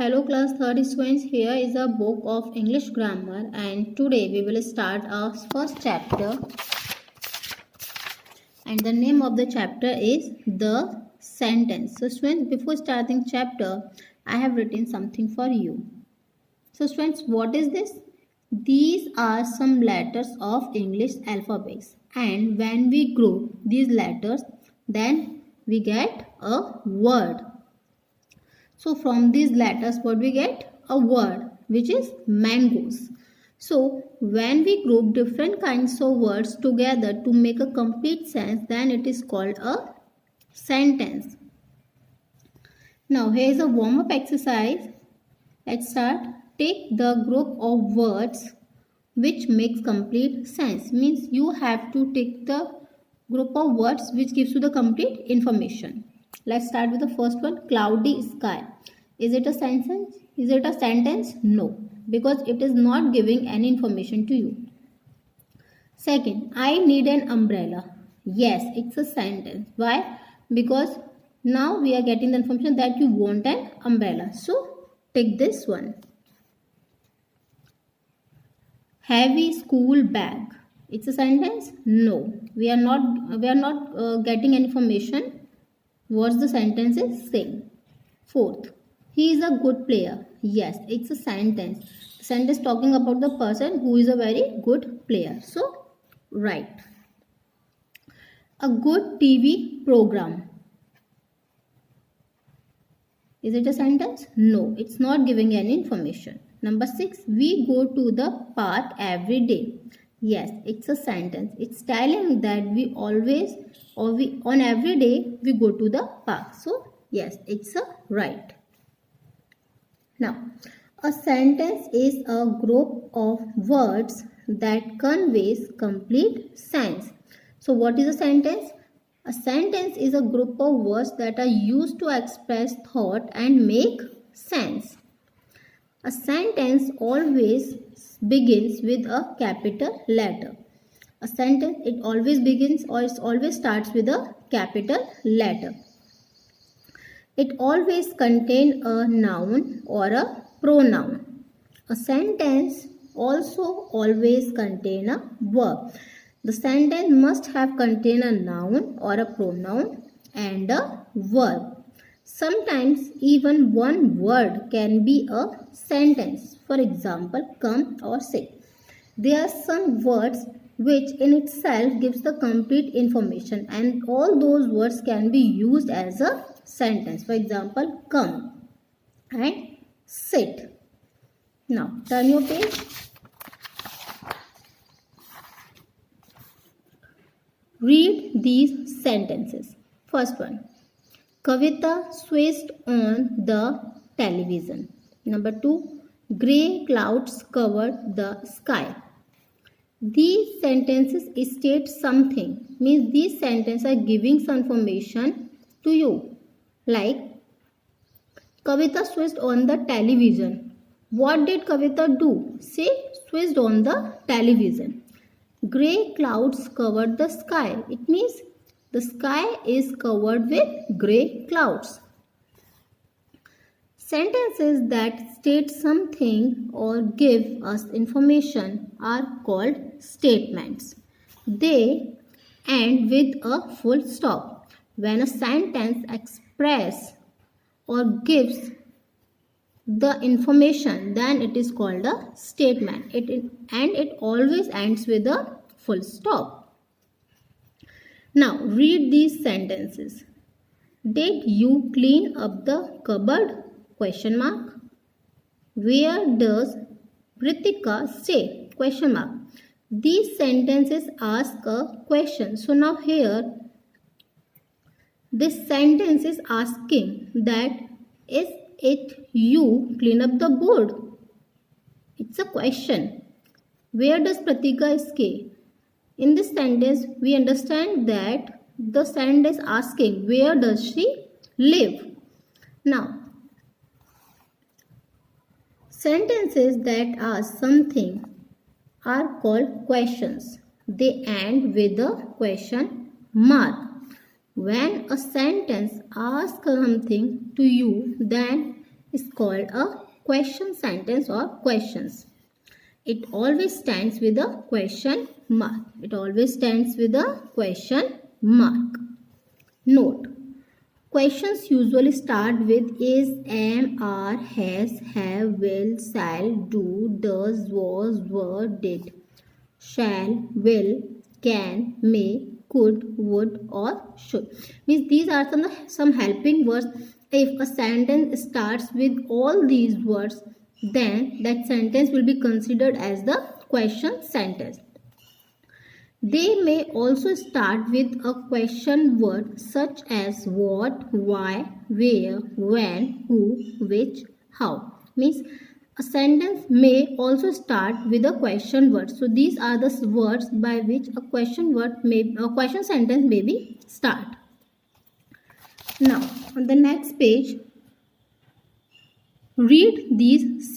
Hello class 3rd students, here is a book of English grammar and today we will start our first chapter and the name of the chapter is the sentence. So students, before starting chapter I have written something for you. So students, what is this? These are some letters of English alphabets and when we group these letters then we get a word. So from these letters what we get? A word which is mangoes. So when we group different kinds of words together to make a complete sense, then it is called a sentence. Now here is a warm-up exercise. Let's start. Take the group of words which makes complete sense. Means you have to take the group of words which gives you the complete information. Let's start with the first one, cloudy sky. Is it a sentence? Is it a sentence? No, because it is not giving any information to you. Second, I need an umbrella. Yes, it's a sentence. Why? Because now we are getting the information that you want an umbrella. So take this one. Heavy school bag. It's a sentence? No, we are not getting any information what the sentence is saying. Fourth, he is a good player. Yes, it's a sentence. The sentence talking about the person who is a very good player. So, right. A good TV program. Is it a sentence? No, it's not giving any information. Number 6, we go to the park every day. Yes, it's a sentence. It's telling that we always on every day we go to the park. So yes, it's a right. Now, a sentence is a group of words that conveys complete sense. So what is a sentence? A sentence is a group of words that are used to express thought and make sense. A sentence always begins with a capital letter. A sentence, it always begins or it always starts with a capital letter. It always contains a noun or a pronoun. A sentence also always contains a verb. The sentence must have contained a noun or a pronoun and a verb. Sometimes even one word can be a sentence. For example, come or say. There are some words which in itself gives the complete information and all those words can be used as a sentence. For example, come and sit. Now turn your page. Read these sentences. First one. Kavita switched on the television. Number 2. Grey clouds covered the sky. These sentences state something. Means these sentences are giving some information to you. Like, Kavita switched on the television. What did Kavita do? She switched on the television. Grey clouds covered the sky. It means the sky is covered with grey clouds. Sentences that state something or give us information are called statements. They end with a full stop. When a sentence expresses or gives the information, then it is called a statement. It always ends with a full stop. Now read these sentences. Did you clean up the cupboard? Question mark. Where does Ritika stay? Question mark. These sentences ask a question. So now here this sentence is asking that is it you clean up the board? It's a question. Where does Pratika stay? In this sentence, we understand that the sentence is asking where does she live. Now, sentences that ask something are called questions. They end with a question mark. When a sentence asks something to you, then is called a question sentence or questions. It always stands with a question mark. It always stands with a question mark. Note: questions usually start with is, am, are, has, have, will, shall, do, does, was, were, did, shall, will, can, may, could, would, or should. Means these are some helping words. If a sentence starts with all these words, then that sentence will be considered as the question sentence. They may also start with a question word such as what, why, where, when, who, which, how. Means a sentence may also start with a question word. So these are the words by which a question sentence may be start. Now on the next page, read these